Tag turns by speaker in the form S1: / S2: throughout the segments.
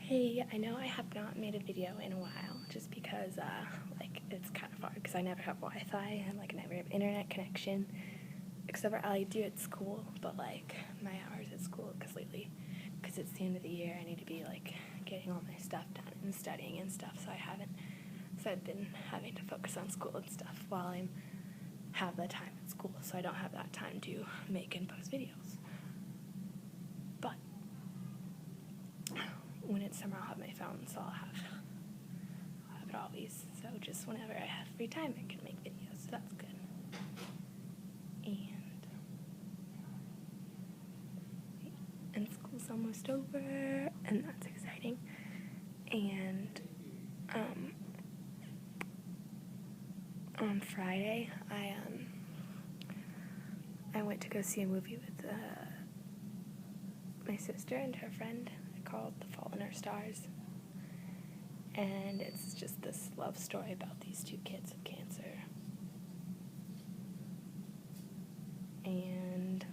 S1: Hey, I know I have not made a video in a while just because, it's kind of hard because I never have Wi-Fi and, I never have internet connection, except for I do at school, but, my hours at school, because it's the end of the year, I need to be, getting all my stuff done and studying and stuff, so I've been having to focus on school and stuff while I have the time at school, so I don't have that time to make and post videos. But when it's summer, I'll have my phone, so I'll have it always. So just whenever I have free time, I can make videos. So that's good. And school's almost over, and that's exciting. And on Friday, I went to go see a movie with my sister and her friend called The Fault in Our Stars, and it's just this love story about these two kids with cancer, and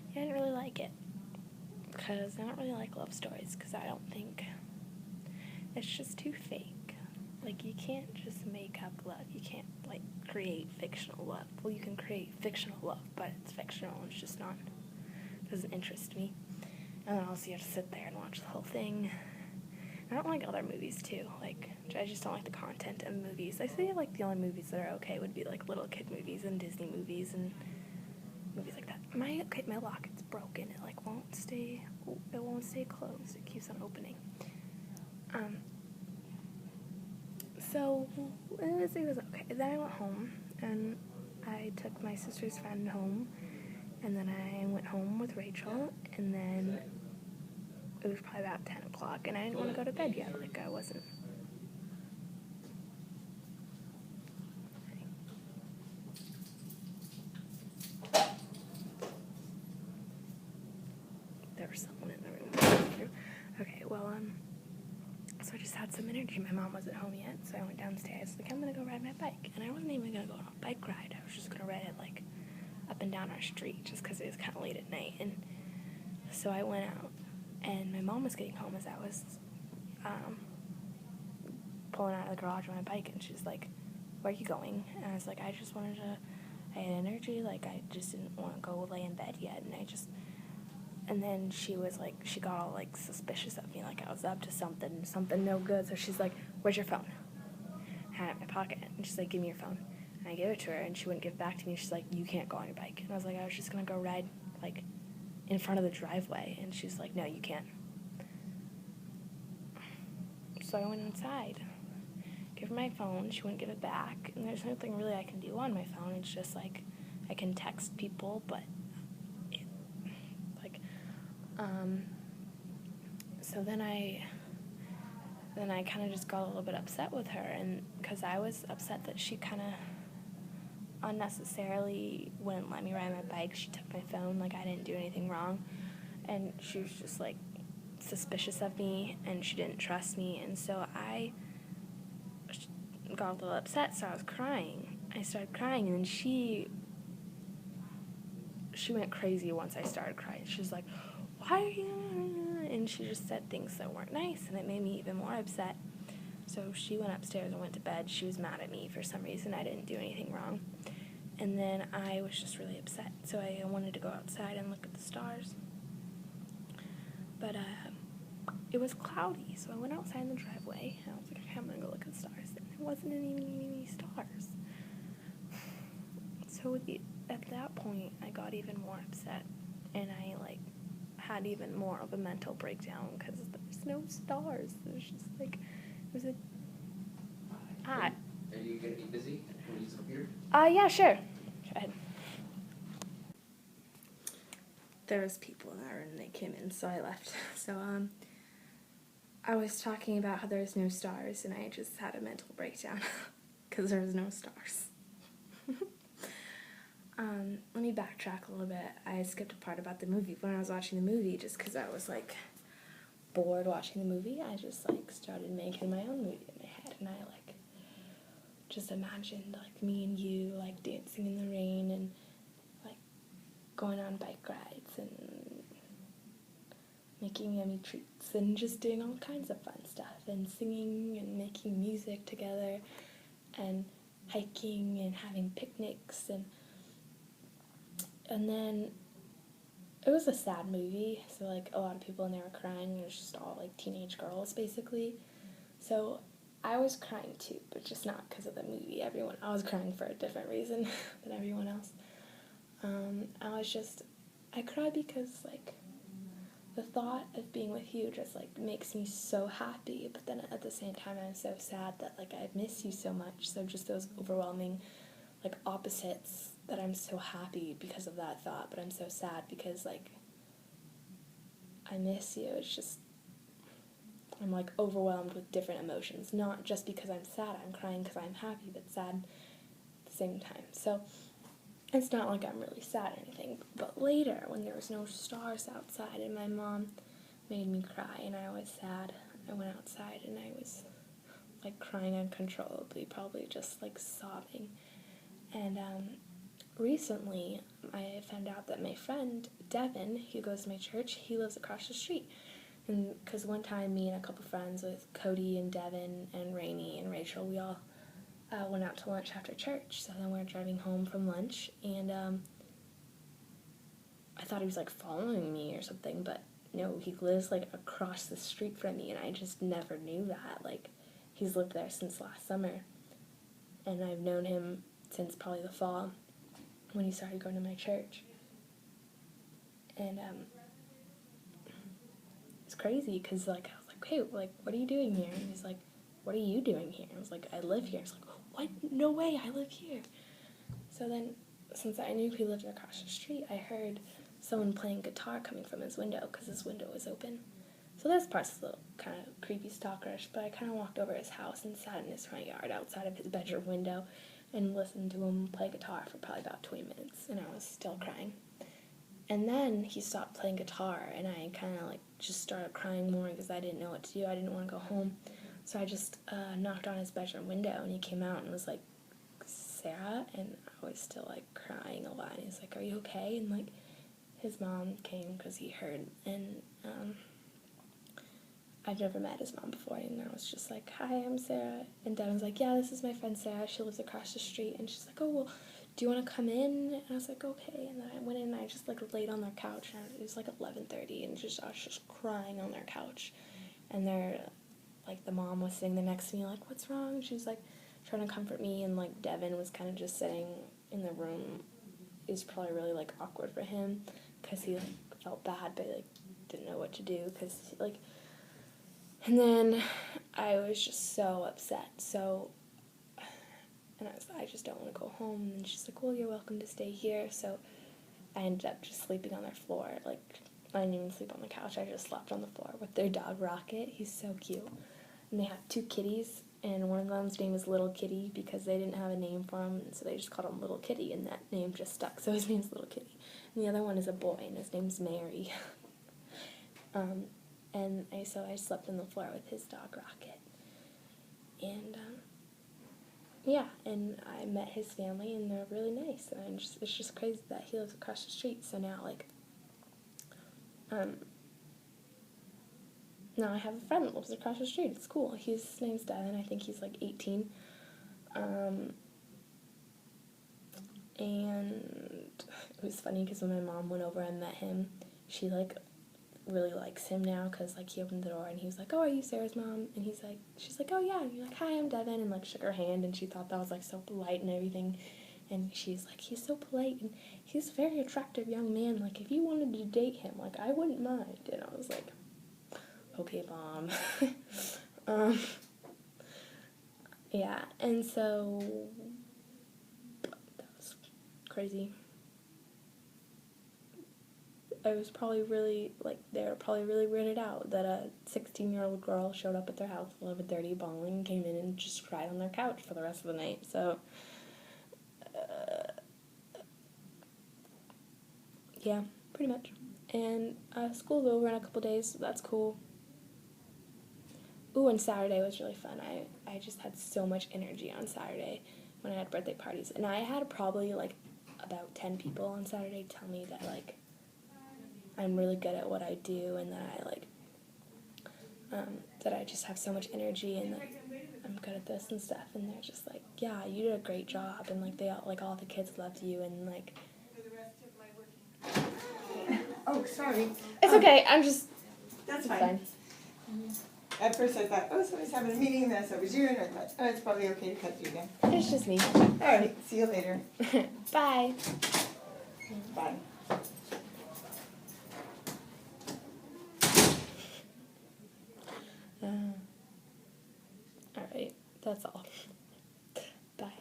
S1: I didn't really like it, because I don't really like love stories, because I don't think, it's just too fake. You can't just make up love, you can't, create fictional love. Well, you can create fictional love, but it's fictional, it's just not, doesn't interest me. And then also you have to sit there and watch the whole thing. I don't like other movies, too. I just don't like the content of movies. I say, the only movies that are okay would be, little kid movies and Disney movies and movies like that. My locket's broken. It, won't stay closed. It keeps on opening. So, it was okay. Then I went home, and I took my sister's friend home, and then I went home with Rachel, and then it was probably about 10 o'clock, and I didn't want to go to bed yet, I wasn't. There was someone in the room. Okay, well, so I just had some energy. My mom wasn't home yet, so I went downstairs, I'm gonna go ride my bike, and I wasn't even gonna go on a bike ride. I was just gonna ride it, up and down our street, just because it was kind of late at night, and so I went out, and my mom was getting home as I was pulling out of the garage on my bike, and she's like, "Where are you going?" And I was like, I had energy, I just didn't want to go lay in bed yet, and then she was she got all suspicious of me, I was up to something no good, so she's like, "Where's your phone?" I had it in my pocket, and she's like, "Give me your phone." And I gave it to her, and she wouldn't give it back to me. She's like, "You can't go on your bike." And I was like, "I was just gonna go ride, in front of the driveway." And she's like, "No, you can't." So I went inside, gave her my phone, she wouldn't give it back, and there's nothing really I can do on my phone. It's just, I can text people, but, so then I kind of just got a little bit upset with her, and because I was upset that she kind of unnecessarily wouldn't let me ride my bike. She took my phone, I didn't do anything wrong, and she was just, suspicious of me, and she didn't trust me, and so I got a little upset, so I was crying. I started crying, and then she went crazy once I started crying. She was like, "Why are you..." And she just said things that weren't nice, and it made me even more upset. So she went upstairs and went to bed. She was mad at me for some reason. I didn't do anything wrong. And then I was just really upset, so I wanted to go outside and look at the stars. But it was cloudy, so I went outside in the driveway, and I was like, okay, I'm going to go look at the stars. And there wasn't any stars. So at that point, I got even more upset, and I, had even more of a mental breakdown, because there's no stars. There's just, it was a...
S2: Are you going to be busy? Can we use the computer?
S1: Yeah, sure. Go ahead. There was people in that room, and they came in, so I left. So, I was talking about how there's no stars, and I just had a mental breakdown, because there was no stars. Let me backtrack a little bit. I skipped a part about the movie. When I was watching the movie, just because I was, bored watching the movie, I just, started making my own movie in my head, and I, just imagined, me and you, dancing in the rain, and, going on bike rides, and making yummy treats and just doing all kinds of fun stuff and singing and making music together and hiking and having picnics and then it was a sad movie, so like a lot of people in there were crying. It was just all like teenage girls basically. So I was crying too, but just not because of the movie. I was crying for a different reason than everyone else. I cried because like the thought of being with you just like makes me so happy, but then at the same time I'm so sad that like I miss you so much. So just those overwhelming like opposites, that I'm so happy because of that thought, but I'm so sad because like I miss you. It's just I'm like overwhelmed with different emotions, not just because I'm sad. I'm crying because I'm happy, but sad at the same time. So it's not like I'm really sad or anything, but later when there was no stars outside and my mom made me cry and I was sad, I went outside and I was like crying uncontrollably, probably just like sobbing. And recently I found out that my friend Devin, who goes to my church, he lives across the street. And because one time me and a couple friends with Cody and Devin and Rainey and Rachel, we all went out to lunch after church. So then we were driving home from lunch, and I thought he was like following me or something, but no, he lives like across the street from me, and I just never knew that. Like, he's lived there since last summer, and I've known him since probably the fall when he started going to my church. And it's crazy because like I was like, hey, like what are you doing here? And he's like, what are you doing here? I was like, I live here. He's like, what? No way, I live here. So then, since I knew he lived across the street, I heard someone playing guitar coming from his window because his window was open. So this part's a little kind of creepy stalkerish, but I kind of walked over his house and sat in his front yard outside of his bedroom window and listened to him play guitar for probably about 20 minutes, and I was still crying. And then he stopped playing guitar, and I kind of like just started crying more because I didn't know what to do. I didn't want to go home. So I just knocked on his bedroom window, and he came out and was like, Sarah? And I was still like crying a lot. And he's like, are you okay? And like his mom came because he heard, and I've never met his mom before, and I was just like, hi, I'm Sarah. And Dad was like, yeah, this is my friend Sarah. She lives across the street. And she's like, oh, well, do you want to come in? And I was like, okay. And then I went in and I just like laid on their couch, and it was like 11:30, and I was just crying on their couch. And they're like, the mom was sitting there next to me like, what's wrong? And she was like trying to comfort me, and like Devin was kind of just sitting in the room. It was probably really like awkward for him because he like felt bad, but like didn't know what to do because like. And then I was just so upset. And I just don't want to go home. And she's like, well, you're welcome to stay here. So I ended up just sleeping on their floor. Like, I didn't even sleep on the couch. I just slept on the floor with their dog, Rocket. He's so cute. And they have 2 kitties, and one of them's name is Little Kitty because they didn't have a name for him, so they just called him Little Kitty, and that name just stuck. So his name's Little Kitty. And the other one is a boy, and his name's Mary. So I slept on the floor with his dog, Rocket. And, yeah, and I met his family, and they're really nice. And it's just crazy that he lives across the street. So now, like, now I have a friend that lives across the street. It's cool. His name's Devin. I think he's, like, 18. And it was funny because when my mom went over and met him, she, like, really likes him now because like he opened the door and he was like, oh, are you Sarah's mom? And she's like, oh yeah. And you're like, hi, I'm Devin, and like shook her hand, and she thought that was like so polite and everything. And she's like, he's so polite and he's a very attractive young man, like if you wanted to date him, like I wouldn't mind. And I was like, okay, Mom. Yeah, and so that was crazy. I was probably really, like, they were probably really weirded out that a 16-year-old girl showed up at their house at 11:30 bawling, came in and just cried on their couch for the rest of the night. So, yeah, pretty much. And school's over in a couple days, so that's cool. Ooh, and Saturday was really fun. I just had so much energy on Saturday when I had birthday parties. And I had probably, like, about 10 people on Saturday tell me that, like, I'm really good at what I do, and that I like that I just have so much energy, and that I'm good at this and stuff. And they're just like, yeah, you did a great job, and like all the kids loved you, and like.
S3: Oh, sorry.
S1: It's okay. I'm just.
S3: That's
S1: It's
S3: fine. At first I thought, oh, somebody's having a meeting, and that was you, and I thought, oh, it's probably okay to cut you again.
S1: It's just me.
S3: All right, see you later.
S1: Bye.
S3: Bye.
S1: All right. That's all. Bye.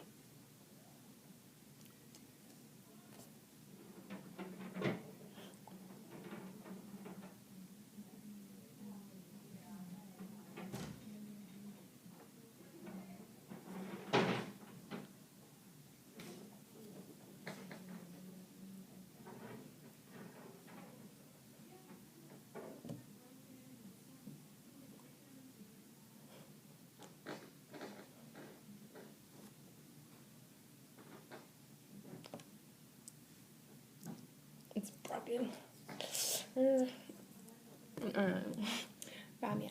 S1: It's broken. Bye meow.